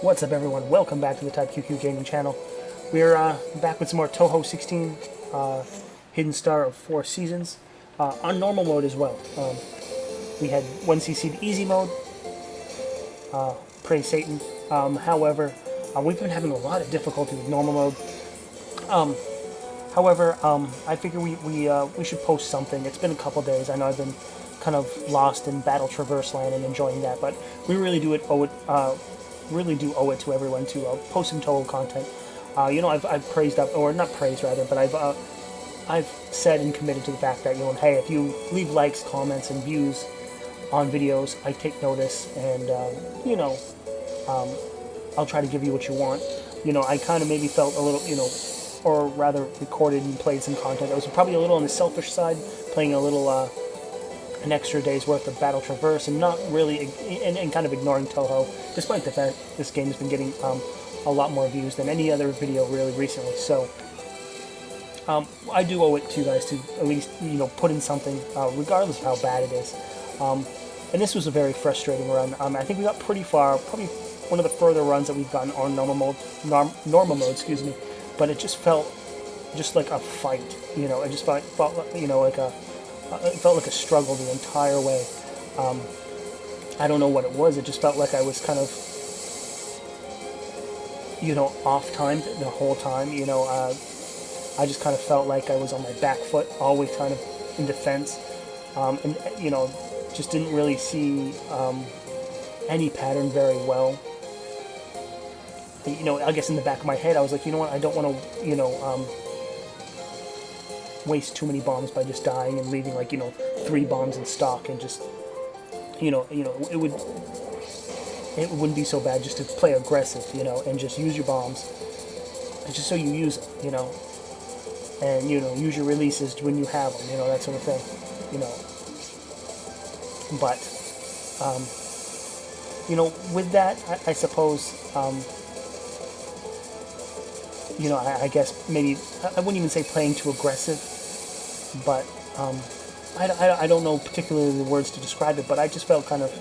What's up, everyone? Welcome back to the Type QQ Gaming channel. We're back with some more Touhou 16 Hidden Star of 4 Seasons on normal mode as well. We had 1CC'd easy mode, praise Satan. However, we've been having a lot of difficulty with normal mode. However, I figure we should post something. It's been a couple days. I know I've been kind of lost in Battle Traverse Land and enjoying that, but we really do owe it to everyone to post some Touhou content. I've praised up, or not praised rather, but I've said and committed to the fact that, hey, if you leave likes, comments, and views on videos, I take notice, and I'll try to give you what you want. I kind of maybe felt a little, or rather recorded and played some content that was probably a little on the selfish side, playing a little an extra day's worth of Battle Traverse and not really, and kind of ignoring Touhou, despite the fact this game has been getting a lot more views than any other video really recently. So I do owe it to you guys to at least put in something, regardless of how bad it is. And this was a very frustrating run. I think we got pretty far, probably one of the further runs that we've gotten on normal mode, excuse me. But it just felt just like a fight. It just felt like it felt like a struggle the entire way. I don't know what it was. It just felt like I was kind of, off-timed the whole time. I just kind of felt like I was on my back foot, always kind of in defense, and just didn't really see any pattern very well. I guess in the back of my head, I was like, I don't want to, waste too many bombs by just dying and leaving 3 bombs in stock, and just it wouldn't be so bad just to play aggressive, and just use your bombs, and just so you use it, and use your releases when you have them, that sort of thing, but with that, I suppose, I guess maybe I wouldn't even say playing too aggressive, but I don't know particularly the words to describe it, but I just felt kind of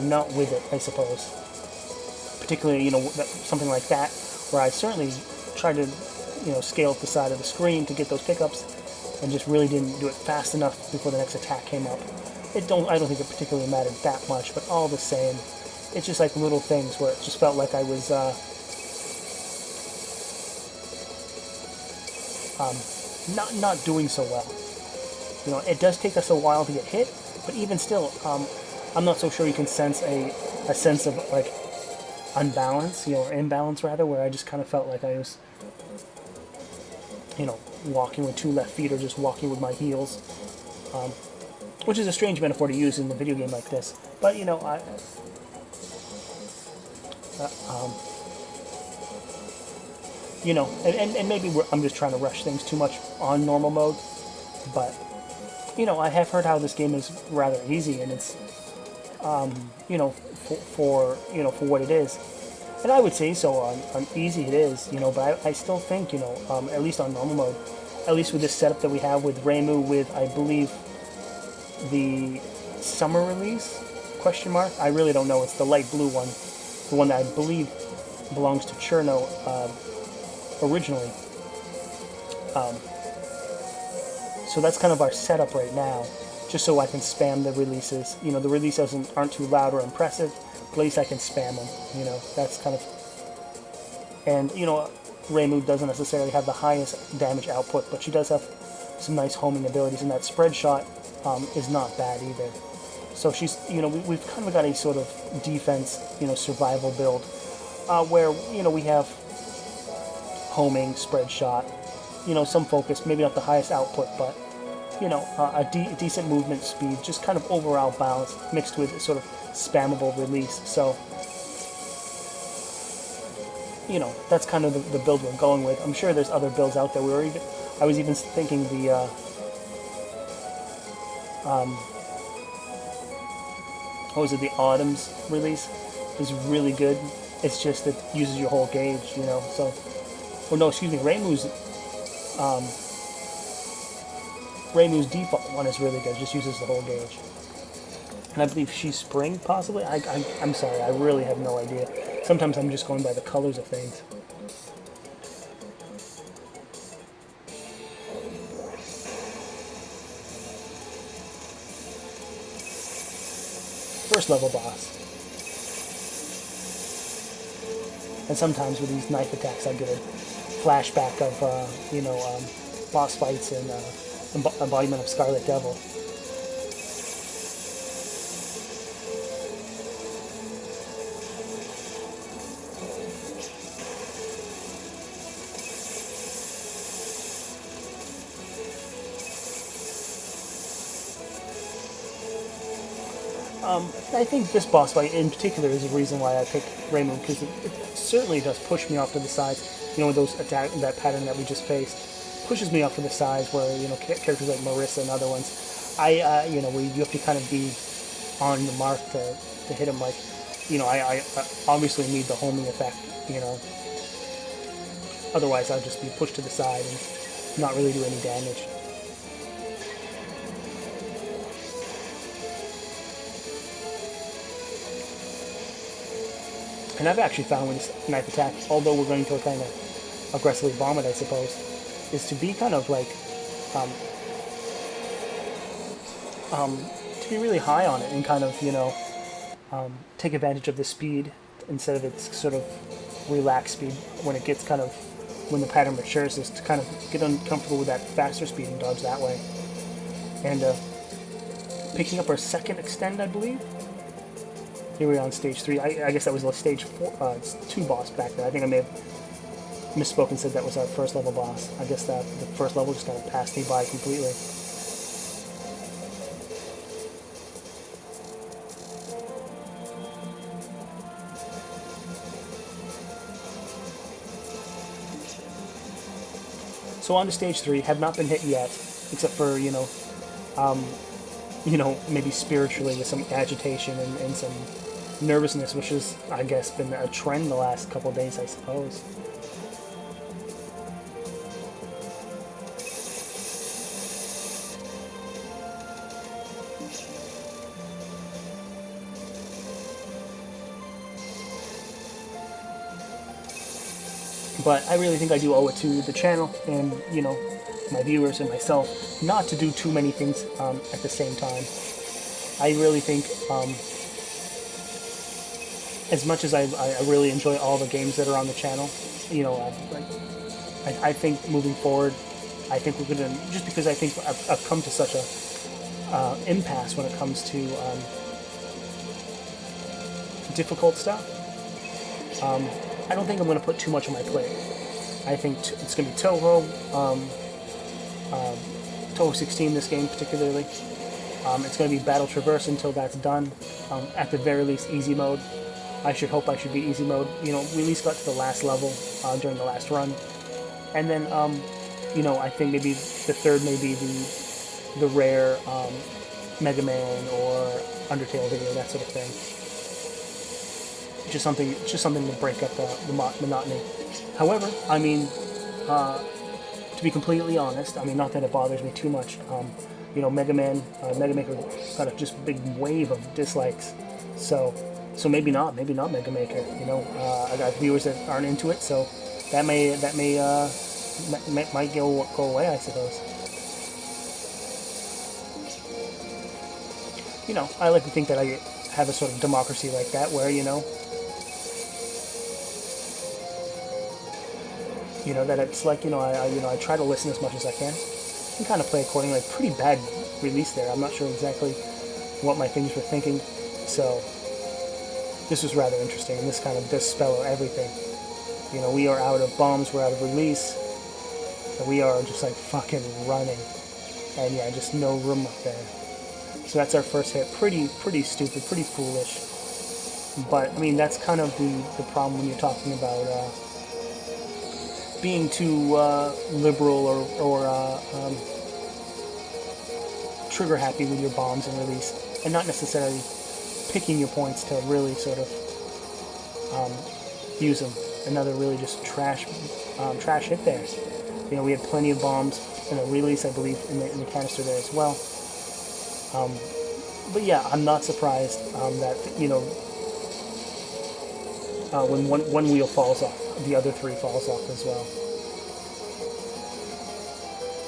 not with it, I suppose. Particularly something like that, where I certainly tried to scale up the side of the screen to get those pickups, and just really didn't do it fast enough before the next attack came up. I don't think it particularly mattered that much, but all the same, it's just like little things where it just felt like I was not doing so well. It does take us a while to get hit, but even still, I'm not so sure you can sense a sense of unbalance, or imbalance rather, where I just kind of felt like I was, walking with 2 left feet or just walking with my heels, which is a strange metaphor to use in a video game like this. But and maybe I'm just trying to rush things too much on normal mode, but I have heard how this game is rather easy, and it's for what it is, and I would say so on easy it is, but I still think at least on normal mode, at least with this setup that we have with Reimu, with I believe the summer release question mark, I really don't know, it's the light blue one, the one that I believe belongs to Cherno originally. So that's kind of our setup right now, just so I can spam the releases. The releases aren't too loud or impressive, but at least I can spam them. That's kind of, and Reimu doesn't necessarily have the highest damage output, but she does have some nice homing abilities, and that spread shot is not bad either. So she's, we've kind of got a sort of defense, survival build, where we have homing, spread shot, some focus, maybe not the highest output, but a decent movement speed, just kind of overall balance mixed with a sort of spammable release. So that's kind of the build we're going with. I'm sure there's other builds out there. I was even thinking the the Autumn's release is really good. It's just it uses your whole gauge, so. Or no, excuse me, Reimu's default one is really good, just uses the whole gauge. And I believe she's Spring, possibly? I'm sorry, I really have no idea. sometimes I'm just going by the colors of things. First level boss. And sometimes with these knife attacks, I get a flashback of, boss fights in Embodiment of Scarlet Devil. I think this boss fight in particular is the reason why I picked Raymond, because it certainly does push me off to the sides. You know, those attack, that pattern that we just faced pushes me off to the sides. Where characters like Marissa and other ones, where you have to kind of be on the mark to hit them. Like, I obviously need the homing effect. Otherwise I'll just be pushed to the side and not really do any damage. And I've actually found with this knife attack, although we're going to kind of aggressively bomb it, I suppose, is to be kind of like, to be really high on it and kind of, take advantage of the speed instead of its sort of relaxed speed when it gets kind of, when the pattern matures, is to kind of get uncomfortable with that faster speed and dodge that way. And picking up our second extend, I believe. Here we are on stage 3. I guess that was stage 2 boss back there. I think I may have misspoke and said that was our first level boss. I guess that the first level just kind of passed me by completely. So on to stage 3, have not been hit yet, except for, maybe spiritually with some agitation and some nervousness, which has, I guess, been a trend the last couple of days, I suppose. But I really think I do owe it to the channel and, my viewers and myself not to do too many things at the same time. I really think, as much as I really enjoy all the games that are on the channel, I think moving forward, I think we're going to, just because I think I've come to such a impasse when it comes to difficult stuff. I don't think I'm going to put too much on my plate. I think it's going to be Touhou, Touhou 16, this game particularly. It's going to be Battle Traverse until that's done. At the very least, easy mode. I should be easy mode. We at least got to the last level during the last run. And then, I think maybe the third may be the rare Mega Man or Undertale video, that sort of thing. Just something to break up the monotony. However, to be completely honest, not that it bothers me too much. Mega Man, Mega Maker got a just big wave of dislikes. So maybe not Mega Maker. I got viewers that aren't into it, so that might go away, I suppose. I like to think that I have a sort of democracy like that, where that it's like, I try to listen as much as I can and kind of play accordingly. Pretty bad release there. I'm not sure exactly what my things were thinking. So this was rather interesting, and this kind of does spell out everything. We are out of bombs, we're out of release, and we are just like fucking running. And yeah, just no room up there. So that's our first hit. Pretty stupid, pretty foolish. But, that's kind of the problem when you're talking about being too liberal or trigger happy with your bombs and release, and not necessarily picking your points to really sort of use them. Another really just trash hit there. We had plenty of bombs and a release, I believe, in the canister there as well. But yeah, I'm not surprised that when one wheel falls off, the other three falls off as well.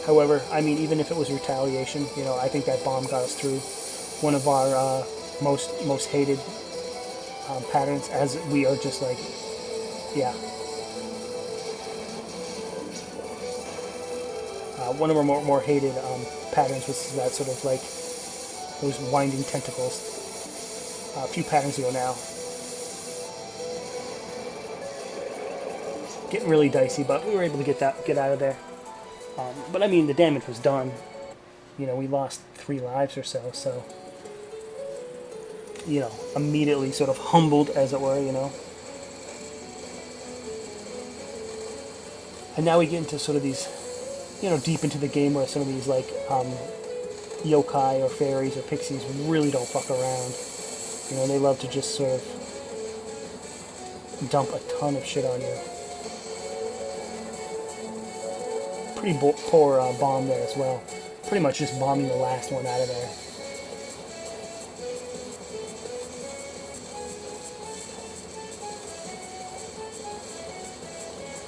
However, I mean, even if it was retaliation, you know, I think that bomb got us through one of our most hated patterns, as we are just like, yeah. One of our more hated patterns was that sort of like those winding tentacles. A few patterns ago now. Getting really dicey, but we were able to get out of there. But I mean, the damage was done. You know, we lost 3 lives or so, so, you know, immediately sort of humbled, as it were, you know. And now we get into sort of these, you know, deep into the game where some of these, like, yokai or fairies or pixies really don't fuck around. You know, they love to just sort of dump a ton of shit on you. Pretty poor bomb there as well. Pretty much just bombing the last one out of there.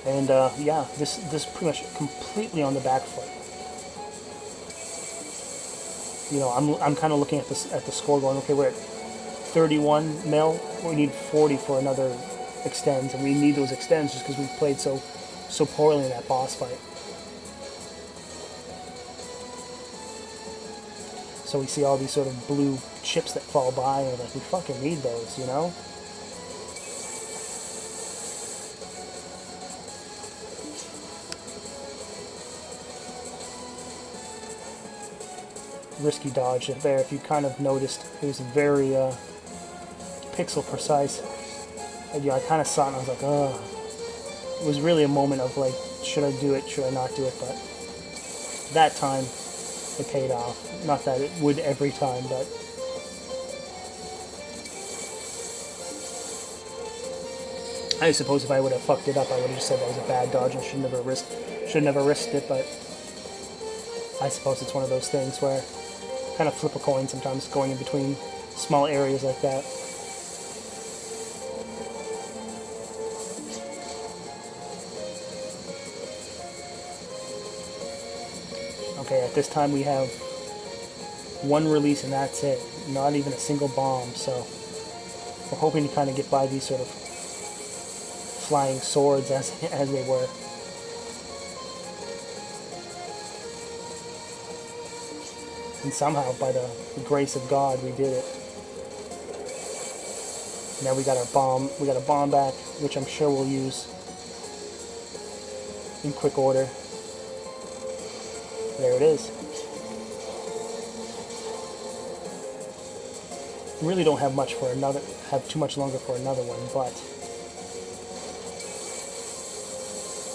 And yeah, this pretty much completely on the back foot. You know, I'm kind of looking at the score, going, okay, we're at 31 mil. We need 40 for another extends, and we need those extends just because we played so poorly in that boss fight. So we see all these sort of blue chips that fall by, and we're like, we fucking need those, you know? Risky dodge there. If you kind of noticed, it was very pixel precise. And yeah, I kind of saw it and I was like, ugh. It was really a moment of like, should I do it, should I not do it? But that time, it paid off. Not that it would every time, but I suppose if I would have fucked it up, I would have just said that was a bad dodge and should never risked it. But I suppose it's one of those things where kind of flip a coin sometimes, going in between small areas like that. Okay, at this time we have 1 release and that's it. Not even a single bomb, so we're hoping to kind of get by these sort of flying swords as they were. And somehow, by the grace of God, we did it. Now we got our bomb. We got a bomb back, which I'm sure we'll use in quick order. There it is. Really don't have much for another. Have too much longer for another one, but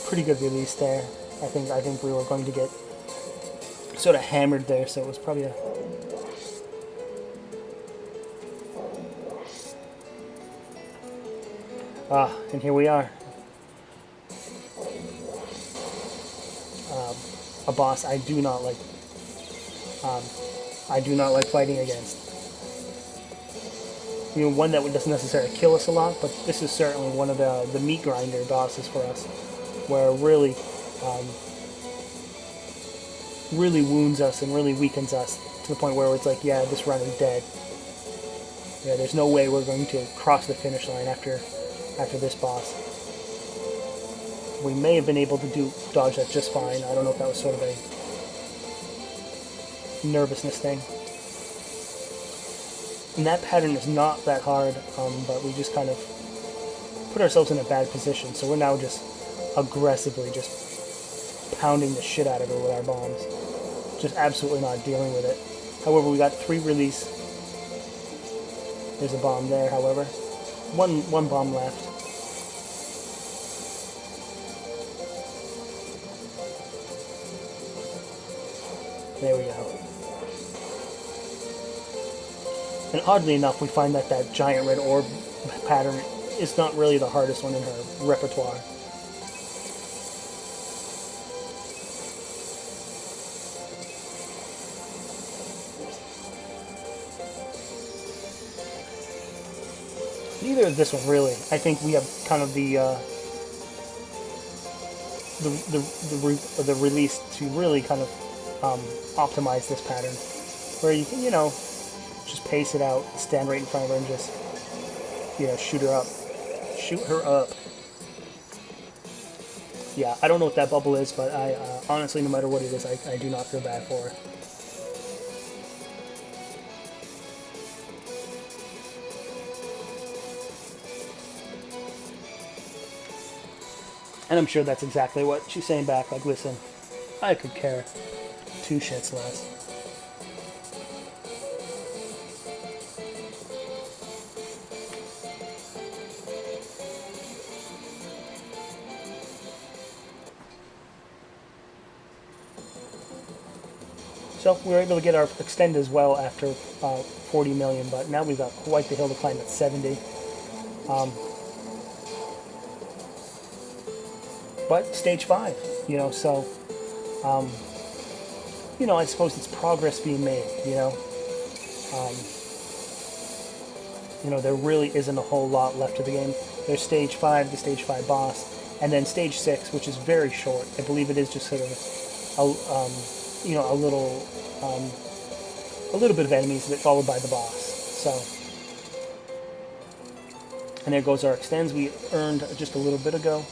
pretty good release there. I think we were going to get sort of hammered there, so it was probably a and here we are. A boss I do not like. I do not like fighting against. You know, one that doesn't necessarily kill us a lot, but this is certainly one of the meat grinder bosses for us, where it really really wounds us and really weakens us to the point where it's like, yeah, this run is dead. Yeah, there's no way we're going to cross the finish line after this boss. We may have been able to dodge that just fine. I don't know if that was sort of a nervousness thing. And that pattern is not that hard, but we just kind of put ourselves in a bad position. So we're now just aggressively just pounding the shit out of it with our bombs. Just absolutely not dealing with it. However, we got 3 release. There's a bomb there, however. One bomb left. There we go. And oddly enough, we find that giant red orb pattern is not really the hardest one in her repertoire. Neither of this one really. I think we have kind of the release to really kind of optimize this pattern, where you can just pace it out, stand right in front of her, and just shoot her up, shoot her up. Yeah, I don't know what that bubble is, but I honestly, no matter what it is, I do not feel bad for her. And I'm sure that's exactly what she's saying back, like, listen, I could care two shits less. So we were able to get our extend as well after 40 million, but now we've got quite the hill to climb at 70. But stage 5, so, I suppose it's progress being made, there really isn't a whole lot left of the game. There's stage 5, the stage 5 boss, and then stage 6, which is very short. I believe it is just sort of a little bit of enemies that followed by the boss. So, and there goes our extends we earned just a little bit ago.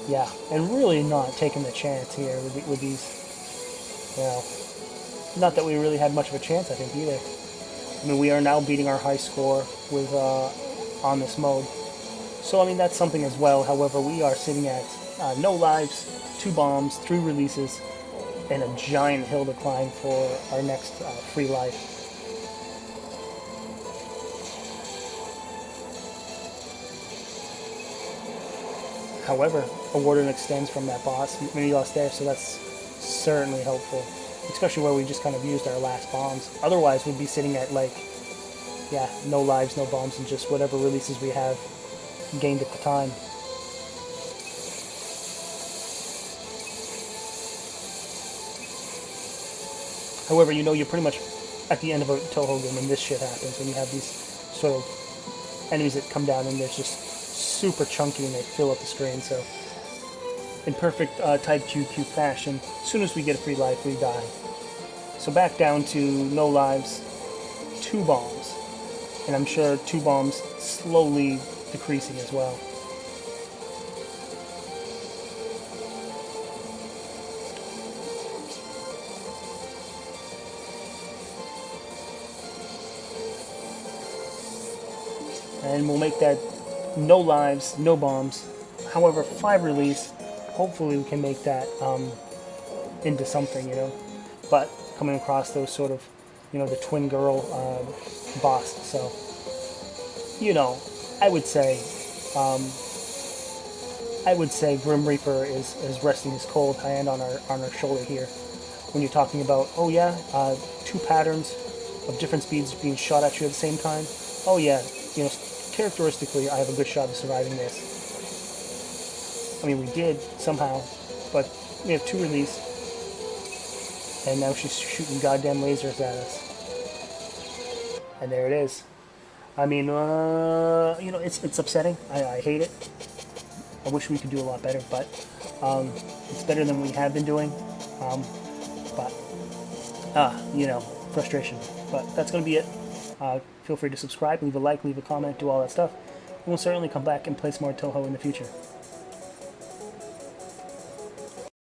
Yeah, and really not taking the chance here with these, not that we really had much of a chance, I think, either. I mean, we are now beating our high score with on this mode. So, I mean, that's something as well. However, we are sitting at no lives, 2 bombs, 3 releases, and a giant hill to climb for our next free life. However, awarded extends from that boss mini lost there, so that's certainly helpful, especially where we just kind of used our last bombs. Otherwise, we'd be sitting at no lives, no bombs, and just whatever releases we have gained at the time. However, you're pretty much at the end of a Touhou game when this shit happens, when you have these sort of enemies that come down and they're just super chunky and they fill up the screen. So in perfect type QQ fashion, as soon as we get a free life, we die. So back down to no lives, 2 bombs, and I'm sure 2 bombs slowly decreasing as well. And we'll make that no lives, no bombs. However, 5 release. Hopefully we can make that into something, But coming across those sort of, the twin girl boss. So, I would say Grim Reaper is resting his cold hand on our shoulder here. When you're talking about, 2 patterns of different speeds being shot at you at the same time. Oh yeah, characteristically, I have a good shot of surviving this. I mean, we did somehow, but we have 2 release, and now she's shooting goddamn lasers at us. And there it is. I mean, it's upsetting. I hate it. I wish we could do a lot better, but it's better than we have been doing. Frustration. But that's going to be it. Feel free to subscribe, leave a like, leave a comment, do all that stuff. And we'll certainly come back and play some more Touhou in the future.